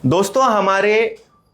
दोस्तों हमारे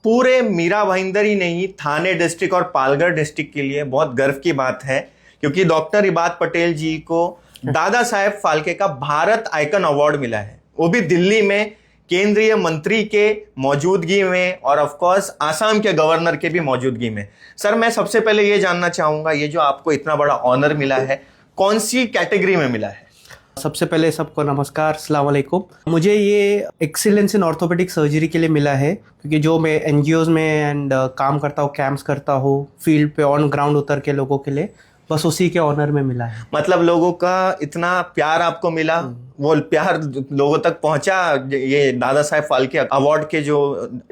पूरे मीरा भाईंदर ही नहीं, थाने डिस्ट्रिक्ट और पालघर डिस्ट्रिक्ट के लिए बहुत गर्व की बात है क्योंकि डॉक्टर इबाद पटेल जी को दादा साहेब फाल्के का भारत आइकन अवार्ड मिला है, वो भी दिल्ली में केंद्रीय मंत्री के मौजूदगी में और ऑफ कोर्स आसाम के गवर्नर के भी मौजूदगी में। सर मैं सबसे पहले ये जानना चाहूंगा, ये जो आपको इतना बड़ा ऑनर मिला है कौन सी कैटेगरी में मिला है? सबसे पहले सबको नमस्कार, अस्सलाम वालेकुम। मुझे ये एक्सीलेंस इन ऑर्थोपेडिक सर्जरी के लिए मिला है क्योंकि जो मैं एनजीओज में काम करता हूँ, कैंप्स करता हूँ, फील्ड पे ऑन ग्राउंड उतर के लोगों के लिए, बस उसी के ऑनर में मिला है। मतलब लोगों का इतना प्यार आपको मिला, वो प्यार लोगों तक पहुंचा ये दादा साहेब फाल्के अवार्ड के जो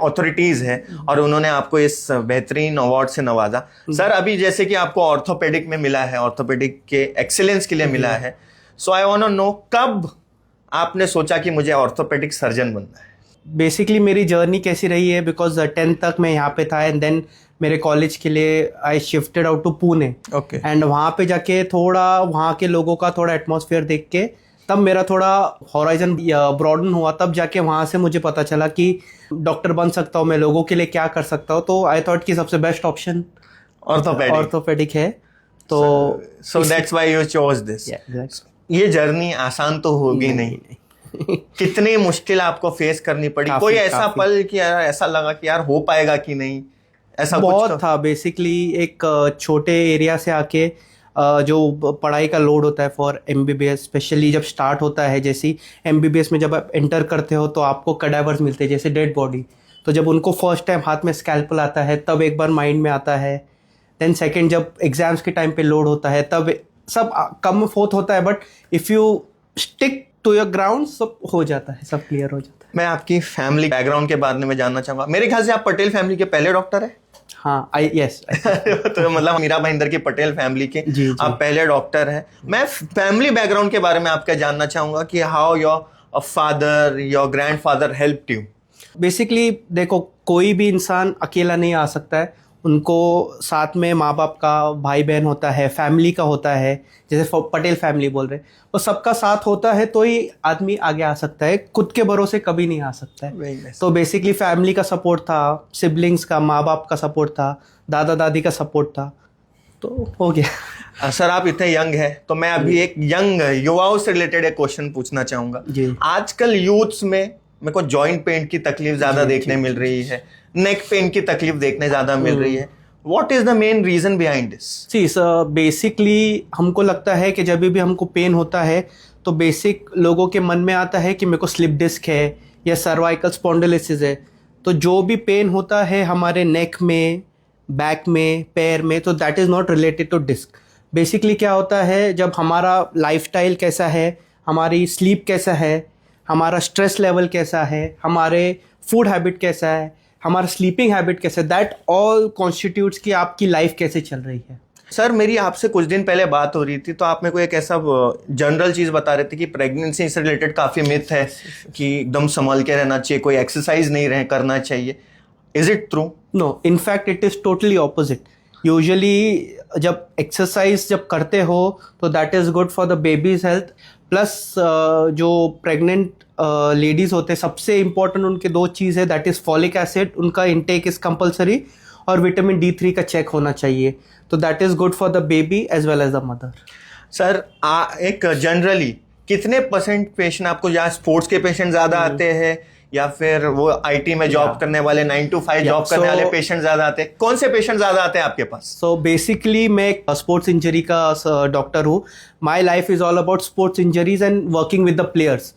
अथॉरिटीज हैं और उन्होंने आपको इस बेहतरीन अवार्ड से नवाजा। सर अभी जैसे कि आपको ऑर्थोपेडिक में मिला है, ऑर्थोपेडिक के एक्सीलेंस के लिए मिला है, सो आई वांट टू नो कब आपने सोचा कि मुझे ऑर्थोपेडिक सर्जन बनना है? बेसिकली मेरी जर्नी कैसी रही है, बिकॉज 10th तक मैं यहाँ पे था एंड देन मेरे कॉलेज के लिए I shifted out to Pune. Okay. And वहाँ पे जाके थोड़ा वहाँ के लोगों का थोड़ा एटमॉस्फेयर देख के तब मेरा थोड़ा हॉराइजन ब्रॉडन हुआ, तब जाके वहाँ से मुझे पता चला कि डॉक्टर बन सकता हूँ मैं, लोगों के लिए क्या कर सकता हूँ। तो आई थॉट कि सबसे बेस्ट ऑप्शन ऑर्थोपेडिक है। तो so that's why you chose this. ये जर्नी आसान तो होगी नहीं। कितनी मुश्किल आपको फेस करनी पड़ी? कोई ऐसा पल कि यार ऐसा लगा कि यार हो पाएगा कि नहीं, ऐसा बहुत कुछ था। बेसिकली एक छोटे एरिया से आके जो पढ़ाई का लोड होता है फॉर एमबीबीएस, स्पेशली जब स्टार्ट होता है, जैसे एमबीबीएस में जब आप एंटर करते हो तो आपको कडावर्स मिलते हैं जैसे डेड बॉडी। तो जब उनको फर्स्ट टाइम हाथ में स्कैल्पल आता है तब एक बार माइंड में आता है। देन सेकेंड जब एग्जाम्स के टाइम पे लोड होता है तब सब कम फोर्थ होता है, but if you stick to your ground सब हो जाता है, सब क्लियर हो जाता है। मैं आपकी फैमिली बैकग्राउंड के बारे में जानना चाहूंगा। मेरे ख्याल से आप पटेल फैमिली के पहले डॉक्टर है। हाँ, यस। तो मतलब मीरा भाईंदर की पटेल फैमिली के जी। आप पहले डॉक्टर हैं। मैं फैमिली बैकग्राउंड के बारे में आपका जानना चाहूंगा कि how your father, your grandfather helped you. Basically देखो, कोई भी इंसान अकेला नहीं आ सकता है, उनको साथ में माँ बाप का, भाई बहन होता है, फैमिली का होता है। जैसे पटेल फैमिली बोल रहे हैं, वो सबका साथ होता है तो ही आदमी आगे आ सकता है, खुद के भरोसे कभी नहीं आ सकता है। तो बेसिकली फैमिली का सपोर्ट था, सिबलिंग्स का, माँ बाप का सपोर्ट था, दादा दादी का सपोर्ट था, तो हो गया। सर आप इतने यंग हैं तो मैं अभी एक यंग युवाओं से रिलेटेड एक क्वेश्चन पूछना चाहूंगा। आजकल यूथ्स में मेरे को जॉइंट पेन की तकलीफ ज्यादा देखने मिल रही है, नेक पेन की तकलीफ देखने ज्यादा मिल रही है। What is the main reason behind this? See basically हमको लगता है कि जब भी हमको पेन होता है तो बेसिक लोगों के मन में आता है कि मेरे को स्लिप डिस्क है या सर्वाइकल स्पॉन्डिलोसिस है। तो जो भी पेन होता है हमारे नेक में, बैक में, पैर में, तो that is not related to disc. Basically क्या होता है, जब हमारा लाइफस्टाइल कैसा है, हमारी स्लीप कैसा है, हमारा स्ट्रेस लेवल कैसा है, हमारे फूड हैबिट कैसा है, हमारा स्लीपिंग हैबिट कैसे, दैट ऑल कॉन्स्टिट्यूट्स कि आपकी लाइफ कैसे चल रही है। सर मेरी आपसे कुछ दिन पहले बात हो रही थी तो आप मेरे को एक ऐसा जनरल चीज़ बता रहे थे कि प्रेगनेंसी से रिलेटेड काफ़ी मिथ है कि एकदम संभल के रहना चाहिए, कोई एक्सरसाइज नहीं करना चाहिए। Is it true? No, in fact it is totally opposite. Usually जब एक्सरसाइज जब करते हो तो that is good for the baby's health, plus जो प्रेग्नेंट लेडीज़ होते हैं सबसे इम्पोर्टेंट उनके दो चीज़ है, दैट इज़ फॉलिक एसिड, उनका इंटेक इज़ कंपलसरी, और विटामिन D3 का चेक होना चाहिए। तो that is good for the baby as well as the mother. Sir एक जनरली कितने % पेशेंट आपको, जहाँ स्पोर्ट्स के पेशेंट ज़्यादा आते हैं या फिर वो IT में जॉब करने वाले 9 to 5 जॉब करने वाले पेशेंट ज़्यादा आते हैं? कौन से पेशेंट ज़्यादा आते हैं आपके पास? सो बेसिकली मैं एक स्पोर्ट्स इंजरी का डॉक्टर हूँ। My life is all about sports injuries and working with the players.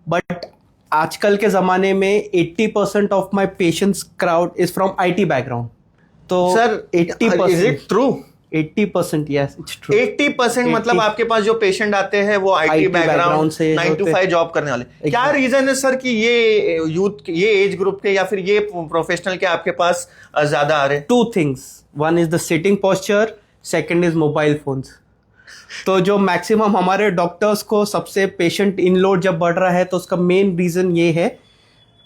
But आजकल के ज़माने में 80% of my patients crowd is from IT background. तो sir 80%, is it true? 80%, yes it's true. 80% मतलब आपके पास जो पेशेंट आते हैं वो IT बैकग्राउंड से 9 to 5 जॉब करने वाले। क्या रीजन है सर कि ये यूथ, ये एज ग्रुप के या फिर ये प्रोफेशनल के आपके पास ज्यादा आ रहे हैं? 2 things, one is the sitting posture, second is mobile phones. तो जो मैक्सिमम हमारे डॉक्टर्स को सबसे पेशेंट इनलोड जब बढ़ रहा है तो उसका मेन रीजन ये है।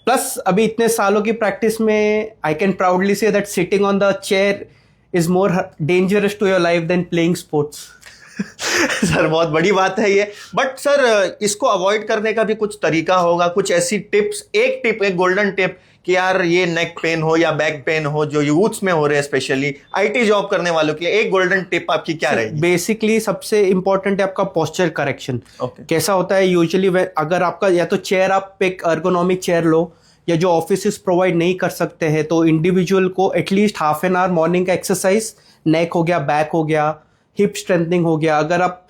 प्लस अभी इतने सालों की प्रैक्टिस में I can proudly say that sitting on the chair is more dangerous to your life than playing sports. Sir बहुत बड़ी बात है ये, बट सर इसको अवॉइड करने का भी कुछ तरीका होगा, कुछ ऐसी टिप्स, एक टिप, एक गोल्डन टिप कि यार ये नेक पेन हो या बैक पेन हो जो यूथ्स में हो रहे हैं, स्पेशली आईटी जॉब करने वालों के लिए, एक गोल्डन टिप आपकी क्या रहेगी? बेसिकली सबसे इंपॉर्टेंट है आपका पोस्चर करेक्शन। Okay. कैसा होता है यूजुअली अगर आपका या तो चेयर, आप एक अर्गोनॉमिक चेयर लो, या जो ऑफिस प्रोवाइड नहीं कर सकते हैं तो इंडिविजुअल को at least half an hour morning का एक्सरसाइज, नेक हो गया, बैक हो गया, हिप स्ट्रेंथनिंग हो गया, अगर आप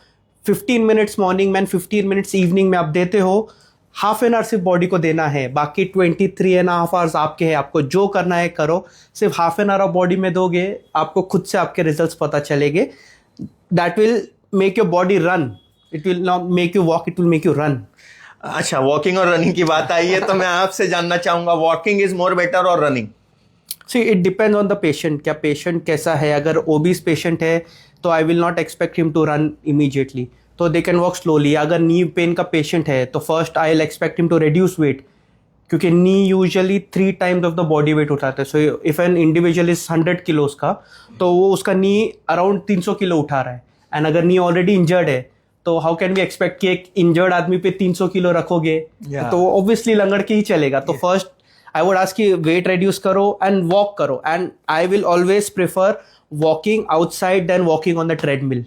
15 मिनट्स मॉर्निंग में 15 मिनट्स इवनिंग में आप देते हो, हाफ एन आवर सिर्फ बॉडी को देना है, बाकी 23.5 आवर्स आपके हैं, आपको जो करना है करो, सिर्फ हाफ एन आवर आप बॉडी में दोगे, आपको खुद से आपके रिजल्ट्स पता चलेंगे। That will make your body run, it will not make you walk, it will make you run. अच्छा, वॉकिंग और रनिंग की बात आई है तो मैं आपसे जानना चाहूंगा, वॉकिंग इज मोर बेटर और running? See it depends on the patient, क्या पेशेंट कैसा है। अगर ओबीस पेशेंट है तो I will not expect him to run immediately, तो दे कैन वॉक स्लोली। अगर नी पेन का पेशेंट है तो first I will expect him to reduce weight, क्योंकि knee usually 3 times of the body weight उठाता है। So if an individual is 100 kilos का, तो वो उसका नी अराउंड 300 किलो उठा रहा है, एंड अगर नी ऑलरेडी इंजर्ड है तो हाउ कैन वी एक्सपेक्ट कि एक इंजर्ड आदमी पे 300 किलो रखोगे? तो ऑब्वियसली लंगड़ के ही चलेगा। तो फर्स्ट आई वुड आस्क कि वेट रिड्यूस करो एंड वॉक करो, and I will always prefer walking outside than walking on the treadmill.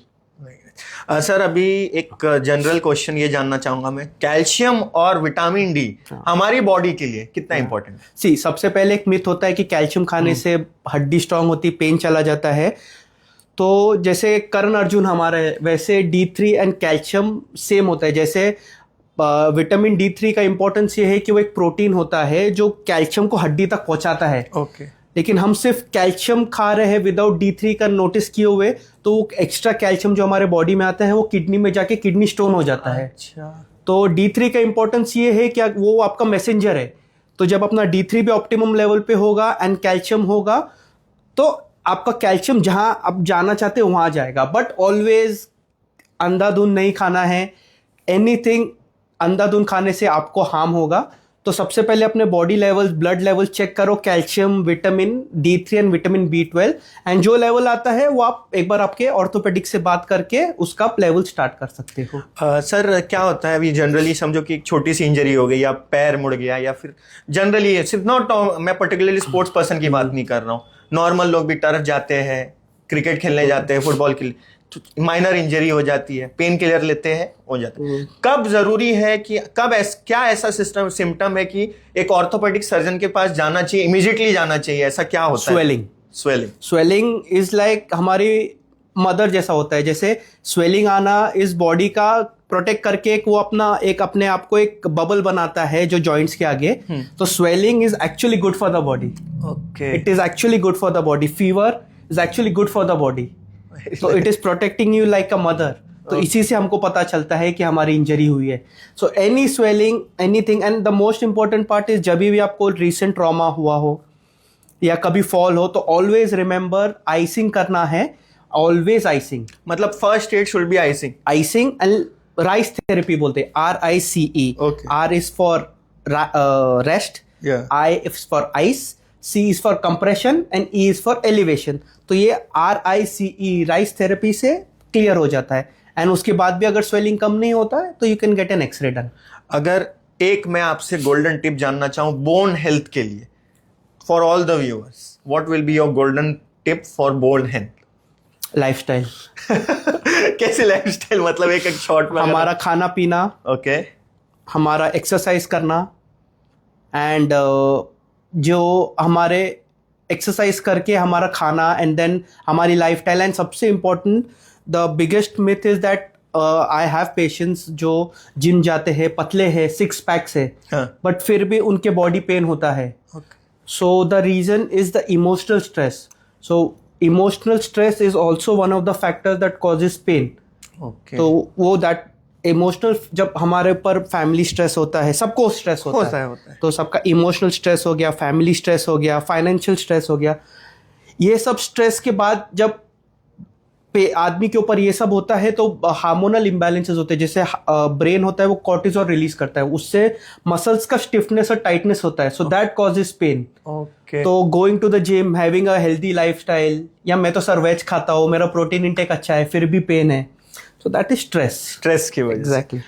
Sir अभी एक जनरल क्वेश्चन ये जानना चाहूंगा मैं, कैल्शियम और विटामिन डी हमारी बॉडी के लिए कितना इंपॉर्टेंट है? सी सबसे पहले एक मिथ होता है कि कैल्शियम खाने से हड्डी स्ट्रांग होती, पेन चला जाता है। तो जैसे कर्ण अर्जुन हमारा है, वैसे D3 एंड कैल्शियम सेम होता है। जैसे विटामिन D3 का इंपॉर्टेंस ये है कि वो एक प्रोटीन होता है जो कैल्शियम को हड्डी तक पहुंचाता है। ओके। लेकिन हम सिर्फ कैल्शियम खा रहे हैं विदाउट D3 का नोटिस किए हुए, तो वो एक्स्ट्रा कैल्शियम जो हमारे बॉडी में आता है वो किडनी में जाके किडनी स्टोन हो जाता है। अच्छा। तो D3 का इंपॉर्टेंस ये है कि वो आपका मैसेंजर है। तो जब अपना D3 भी ऑप्टिमम लेवल पे होगा एंड कैल्शियम होगा, तो आपका कैल्शियम जहां आप जाना चाहते हो वहां जाएगा। बट ऑलवेज अंधाधुंध नहीं खाना है, एनीथिंग अंधाधुंध खाने से आपको हार्म होगा। तो सबसे पहले अपने body levels, blood levels check करो, calcium, vitamin D3 and vitamin B12, and जो लेवल आता है वो आप एक बार आपके ऑर्थोपेडिक से बात करके उसका लेवल स्टार्ट कर सकते हो। सर क्या होता है अभी जनरली, समझो कि एक छोटी सी इंजरी हो गई या पैर मुड़ गया, या फिर जनरली सिर्फ नॉट, मैं पर्टिकुलरली स्पोर्ट्स पर्सन की बात नहीं कर रहा हूँ, नॉर्मल लोग भी टर्फ जाते हैं, क्रिकेट खेलने जाते हैं, फुटबॉल खेल, माइनर इंजरी हो जाती है, पेन किलर लेते हैं, हो जाता है। कब जरूरी है कि क्या ऐसा सिम्टम है कि एक ऑर्थोपेडिक सर्जन के पास जाना चाहिए, इमीडिएटली जाना चाहिए? ऐसा क्या होता है? स्वेलिंग इज लाइक हमारी मदर जैसा होता है। जैसे स्वेलिंग आना इस बॉडी का प्रोटेक्ट करके वो अपने आप को एक बबल बनाता है जो जॉइंट्स के आगे। तो swelling is actually good for the body. Okay, it is actually good for the body. Fever is actually good for the body. तो it is protecting you like a mother. तो इसी से हमको पता चलता है कि हमारी इंजरी हुई है। So any swelling, anything, and the most important part is जब भी आपको रिसेंट ट्रॉमा हुआ हो या कभी फॉल हो, तो ऑलवेज रिमेंबर आइसिंग करना है। ऑलवेज आइसिंग, मतलब first aid should be icing and rice therapy बोलते हैं, RICE। R is for rest, I is for ice, C is for compression and E is for elevation। तो ये RICE rice therapy से clear हो जाता है, and उसके बाद भी अगर स्वेलिंग कम नहीं होता है तो you can get an x-ray done. अगर एक मैं आपसे गोल्डन टिप जानना चाहूँ बोन हेल्थ के लिए, for all the viewers, what will be your golden tip for bone health? Lifestyle. कैसे लाइफस्टाइल? मतलब एक शॉर्ट में हमारा खाना पीना, ओके, हमारा एक्सरसाइज करना, एंड जो हमारे एक्सरसाइज करके हमारा खाना, एंड देन हमारी लाइफस्टाइल। एंड सबसे important, the biggest myth is that I have patients जो जिम जाते हैं, पतले हैं, 6 पैक्स है, बट फिर भी उनके बॉडी पेन होता है। So the reason is the emotional stress. So emotional stress is also one of the factors that causes pain. तो वो दैट इमोशनल, जब हमारे ऊपर फैमिली स्ट्रेस होता है, सबको स्ट्रेस होता है। तो सबका इमोशनल स्ट्रेस हो गया, फैमिली स्ट्रेस हो गया, फाइनेंशियल स्ट्रेस हो गया, ये सब स्ट्रेस के बाद जब आदमी के ऊपर ये सब होता है तो हार्मोनल इम्बैलेंसेस होते हैं। जैसे ब्रेन होता है वो कॉर्टिसोल रिलीज करता है, उससे मसल्स का स्टिफनेस और टाइटनेस होता है, सो दैट कॉजेज पेन। तो going to the gym, having a healthy lifestyle, या मैं तो सर वेज खाता हूँ, मेरा प्रोटीन इंटेक अच्छा है, फिर भी पेन है, so that is stress. Stress की वजह से। एग्जैक्टली।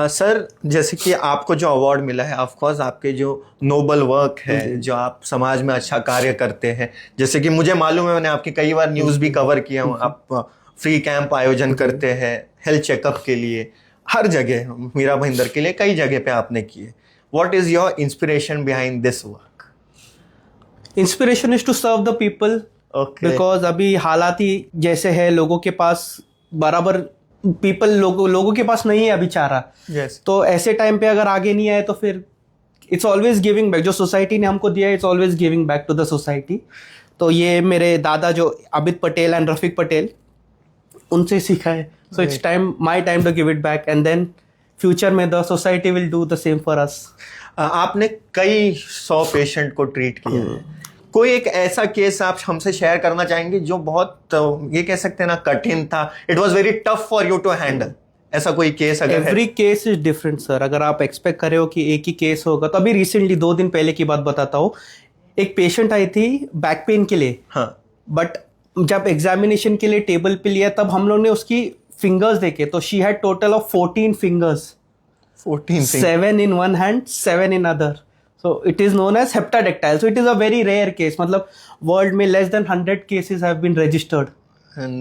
सर जैसे कि आपको जो अवार्ड मिला है, ऑफ कोर्स आपके जो नोबल वर्क है, जो आप समाज में अच्छा कार्य करते हैं, जैसे कि मुझे मालूम है, मैंने आपकी कई बार न्यूज़ भी कवर किया हूँ, आप फ्री कैंप आयोजन करते हैं हेल्थ चेकअप के लिए, हर जगह मीरा भाईंदर के लिए कई जगह पे आपने किए। What is your inspiration behind this work? Inspiration is to serve the people, because अभी हालात ही जैसे है, लोगों के पास बराबर लोगों के पास नहीं है अभी चारा। yes. तो ऐसे टाइम पे अगर आगे नहीं आए तो फिर इट्स ऑलवेज गिविंग बैक। जो सोसाइटी ने हमको दिया है, it's always giving back to the society. तो ये मेरे दादा जो अबिद पटेल एंड रफीक पटेल, उनसे सीखा है। So it's time, my time to give it back, and then future में the society will do the same for us. आपने कई 100 पेशेंट को ट्रीट किया है, कोई एक ऐसा केस आप हमसे शेयर करना चाहेंगे जो बहुत ये कह सकते हैं ना कठिन था, it was very tough for you to handle? ऐसा कोई केस अगर every case is different sir. अगर आप एक्सपेक्ट कर रहे हो कि एक ही केस होगा, तो अभी रिसेंटली 2 दिन पहले की बात बताता हूँ। एक पेशेंट आई थी बैक पेन के लिए, हाँ, बट जब एग्जामिनेशन के लिए टेबल पे लिया तब हम लोग ने उसकी फिंगर्स देखे, तो she had total of 14 fingers, 14 7 in one hand, 7 in other. So it is known as heptadactyl. So it is a very rare case. मतलब world में less than 100 cases have been registered.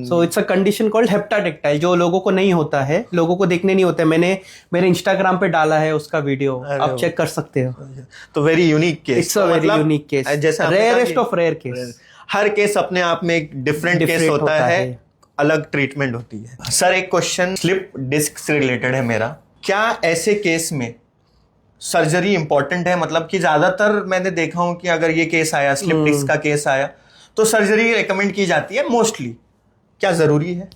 So it's a condition called heptadactyl, जो लोगों को नहीं होता है, लोगों को देखने नहीं होता है। मैंने मेरे इंस्टाग्राम पे डाला है उसका वीडियो, आप चेक कर सकते हो। तो very unique case, it's a very unique case, जैसा रेयरेस्ट ऑफ रेयर केस। हर केस अपने आप में एक डिफरेंट केस होता है, अलग ट्रीटमेंट होती है। सर एक क्वेश्चन स्लिप डिस्क से रिलेटेड है मेरा, क्या ऐसे केस में सर्जरी इंपॉर्टेंट है? मतलब कि ज्यादातर मैंने देखा हूं कि अगर ये केस आया, स्लिप डिस्क का केस आया, तो सर्जरी रेकमेंड की जाती है मोस्टली, क्या जरूरी है?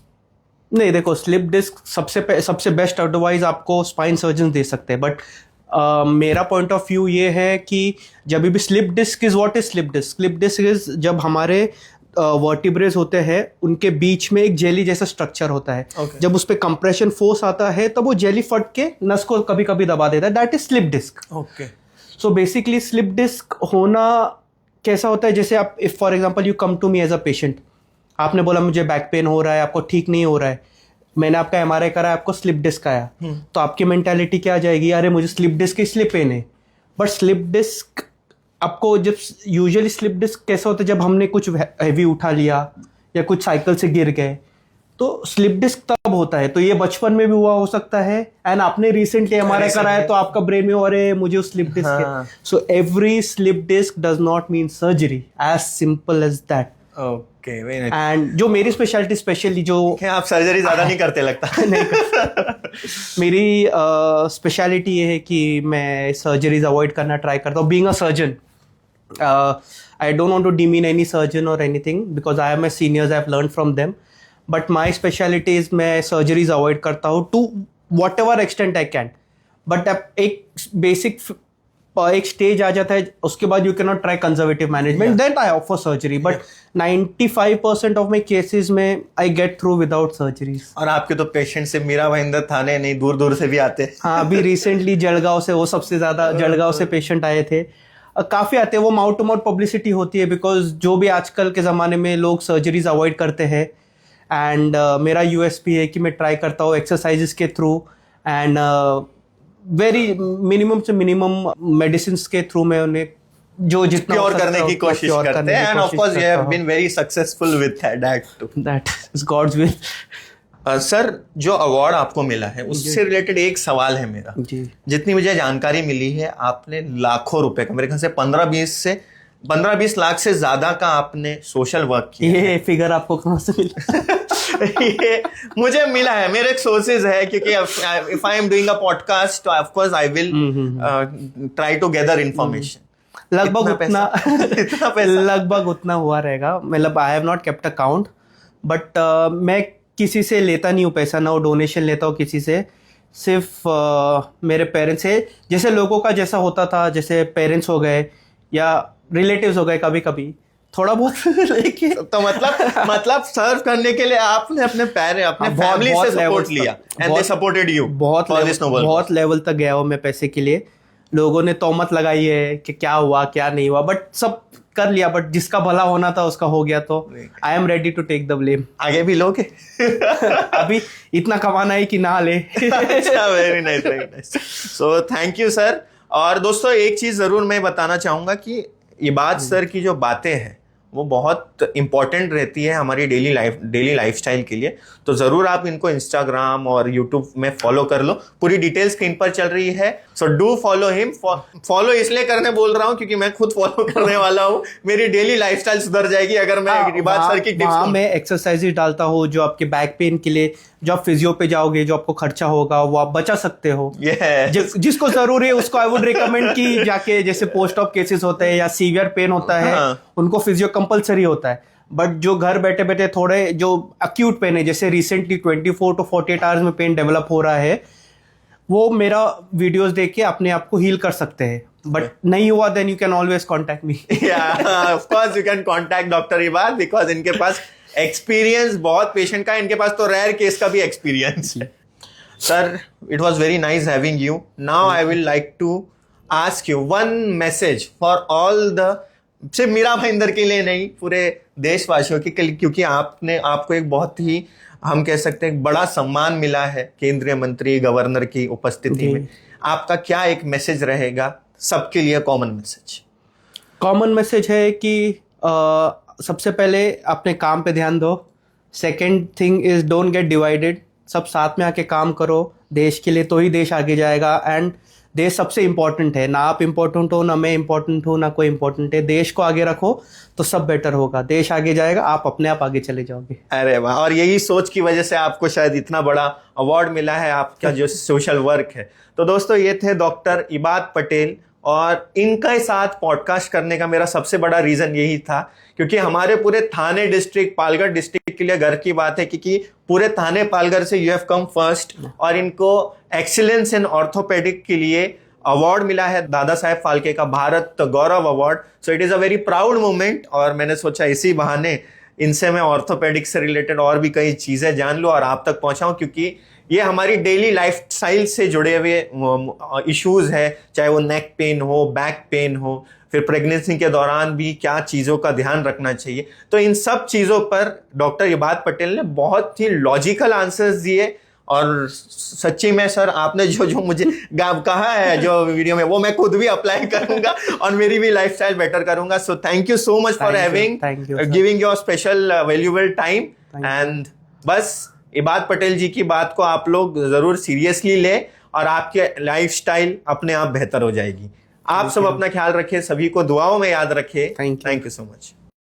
नहीं, देखो स्लिप डिस्क सबसे बेस्ट एडवाइस आपको स्पाइन सर्जन दे सकते हैं, बट मेरा पॉइंट ऑफ व्यू ये है कि जब भी slip disc is what is slip disc? Slip disc is जब हमारे वर्टिब्रेज होते हैं, उनके बीच में एक जेली जैसा स्ट्रक्चर होता है। जब उस पर कंप्रेशन फोर्स आता है तब वो जेली फट के नस को कभी कभी दबा देता है, that is slip disc. Okay. So basically slip disc होना कैसा होता है, जैसे आप if for example you come to me as a patient, आपने बोला मुझे बैक पेन हो रहा है, आपको ठीक नहीं हो रहा है, मैंने आपका एमआरआई करा, आपको स्लिप डिस्क आया, तो आपकी मेंटालिटी क्या आ जाएगी, अरे मुझे स्लिप डिस्क इसलिए पेन है। बट स्लिप डिस्क आपको जब यूजुअली स्लिप डिस्क कैसा होता है, जब हमने कुछ हैवी उठा लिया या कुछ साइकिल से गिर गए, तो स्लिप डिस्क तब होता है। तो ये बचपन में भी हुआ हो सकता है, एंड आपने रिसेंटली एमआरआई कराया तो आपका ब्रेन में अरे मुझे उस स्लिप डिस्क है। So every slip disc does not mean surgery, as simple as that. Okay, and जो मेरी स्पेशलिटी स्पेशली जो आप सर्जरी ज्यादा नहीं करते लगता? नहीं करता। मेरी स्पेशलिटी ये है कि मैं सर्जरीज अवॉइड करना ट्राई करता हूँ। Being a surgeon, I don't want to demean any surgeon or anything because I am my seniors, I have learned from them. But my specialty is मैं surgeries avoid करता हूँ to whatever extent I can. But एक basic एक stage आ जाता है, उसके बाद you cannot try conservative management, then I offer surgery. But 95% of my cases में I get through without surgeries. और आपके तो पेशेंट से मीरा भाईंदर थाने नहीं, दूर दूर से भी आते हैं। हाँ, अभी रिसेंटली जलगांव से, वो सबसे ज्यादा जलगांव से पेशेंट आए थे, काफ़ी आते हैं। वो माउथ टू माउथ पब्लिसिटी होती है, बिकॉज जो भी आजकल के ज़माने में लोग सर्जरीज अवॉइड करते हैं, एंड मेरा यूएसपी है कि मैं ट्राई करता हूँ एक्सरसाइजेस के थ्रू एंड वेरी मिनिमम से मिनिमम मेडिसिन के थ्रू मैं उन्हें जो जितना क्योर करने की कोशिश करते हैं, and of course you have been very successful with that too. That is God's will. Sir जो अवार्ड आपको मिला है उससे रिलेटेड एक सवाल है मेरा जी। जितनी मुझे जानकारी मिली है, आपने लाखों रुपए का, मेरे ख्याल से 15-20 लाख से ज्यादा का आपने सोशल वर्क किया। ये फिगर आपको कहाँ से मिला? ये मुझे मिला है, मेरे एक सोर्सेज है, क्योंकि if I am doing a podcast तो of course I will try to gather information. लगभग उतना लगभग उतना हुआ रहेगा। मतलब I have not kept account, but मैं किसी से लेता नहीं हूँ पैसा, ना वो डोनेशन लेता हूँ किसी से, सिर्फ मेरे पेरेंट्स से। जैसे लोगों का जैसा होता था, जैसे पेरेंट्स हो गए या रिलेटिव्स हो गए, कभी कभी थोड़ा बहुत लेके। तो मतलब सर्व करने के लिए आपने अपने फैमिली से सपोर्ट लिया, एंड दे सपोर्टेड यू। बहुत लेवल तक गया हूँ मैं पैसे के लिए, लोगों ने तोहमत लगाई है कि क्या हुआ क्या नहीं हुआ, बट सब कर लिया, बट जिसका भला होना था उसका हो गया, तो I am ready to take the blame. आगे भी लोगे? अभी इतना कमाना है कि ना ले। अच्छा, very nice, very nice. So thank you sir. और दोस्तों एक चीज जरूर मैं बताना चाहूंगा कि इबाद सर की जो बातें हैं वो बहुत इंपॉर्टेंट रहती है हमारी डेली लाइफस्टाइल के लिए। तो ज़रूर आप इनको इंस्टाग्राम और यूट्यूब में फॉलो कर लो, पूरी डिटेल स्क्रीन पर चल रही है। So do follow him. Follow इसलिए करने बोल रहा हूँ क्योंकि मैं खुद फॉलो करने वाला हूँ। मेरी डेली लाइफस्टाइल सुधर जाएगी अगर मैं इबाद सर की टिप्स। मैं एक्सरसाइजेज डालता हूँ जो आपके बैक पेन के लिए, जो आप फिजियो पे जाओगे जो आपको खर्चा होगा वो आप बचा सकते हो। जिसको जरूरी है उसको आई वुड रिकमेंड कि जाके, जैसे पोस्ट ऑफ केसेस होते हैं या सीवियर पेन होता है, उनको फिजियो कंपलसरी होता है। बट जो घर बैठे बैठे थोड़े जो अक्यूट पेन है, जैसे रिसेंटली 24 to 48 आवर्स में पेन डेवलप हो रहा है, वो मेरा वीडियोस देख के अपने आप को हील कर सकते हैं। बट नहीं हुआ then you can always contact me. Of course you can contact doctor Ibad, because इनके पास एक्सपीरियंस बहुत पेशेंट का, इनके पास तो रेयर केस का भी एक्सपीरियंस है। Sir, it was very nice having you. Now I will like to ask you one message for all the, सिर्फ मीरा भाईंदर के लिए नहीं, पूरे देशवासियों के, क्योंकि आपको एक बहुत ही, हम कह सकते हैं, बड़ा सम्मान मिला है केंद्रीय मंत्री गवर्नर की उपस्थिति में। आपका क्या एक मैसेज रहेगा सबके लिए? कॉमन मैसेज है कि सबसे पहले अपने काम पे ध्यान दो। Second thing is don't get divided, सब साथ में आके काम करो देश के लिए, तो ही देश आगे जाएगा। एंड देश सबसे इम्पोर्टेंट है, ना आप इम्पोर्टेंट हो, ना मैं इम्पोर्टेंट हूँ, ना कोई इम्पोर्टेंट है। देश को आगे रखो तो सब बेटर होगा, देश आगे जाएगा, आप अपने आप आगे चले जाओगे। अरे वाह, और यही सोच की वजह से आपको शायद इतना बड़ा अवार्ड मिला है, आपका जो सोशल वर्क है। तो दोस्तों ये थे डॉक्टर इबाद पटेल, और इनके साथ पॉडकास्ट करने का मेरा सबसे बड़ा रीजन यही था क्योंकि हमारे पूरे थाने डिस्ट्रिक्ट, पालघर डिस्ट्रिक्ट के लिए गर्व की बात है क्योंकि पूरे थाने पालघर से यू हैव कम फर्स्ट, और इनको एक्सीलेंस इन ऑर्थोपेडिक के लिए अवार्ड मिला है, दादा साहेब फाल्के का Bharat Gaurav award. So it is a very proud moment, और मैंने सोचा इसी बहाने इनसे मैं ऑर्थोपेडिक से रिलेटेड और भी कई चीजें जान लूं और आप तक पहुंचाऊं, क्योंकि ये हमारी डेली लाइफस्टाइल से जुड़े हुए इश्यूज है, चाहे वो नेक पेन हो, बैक पेन हो, फिर प्रेगनेंसी के दौरान भी क्या चीज़ों का ध्यान रखना चाहिए। तो इन सब चीज़ों पर डॉक्टर इबाद पटेल ने बहुत ही लॉजिकल आंसर्स दिए, और सच्ची में सर आपने जो मुझे कहा है जो वीडियो में, वो मैं खुद भी अप्लाई करूंगा और मेरी भी लाइफस्टाइल बेटर करूंगा। So thank you so much for having giving your special valuable time. And बस इबाद पटेल जी की बात को आप लोग जरूर सीरियसली ले, और आपके लाइफस्टाइल अपने आप बेहतर हो जाएगी। आप सब अपना ख्याल रखें, सभी को दुआओं में याद रखें। Thank you so much.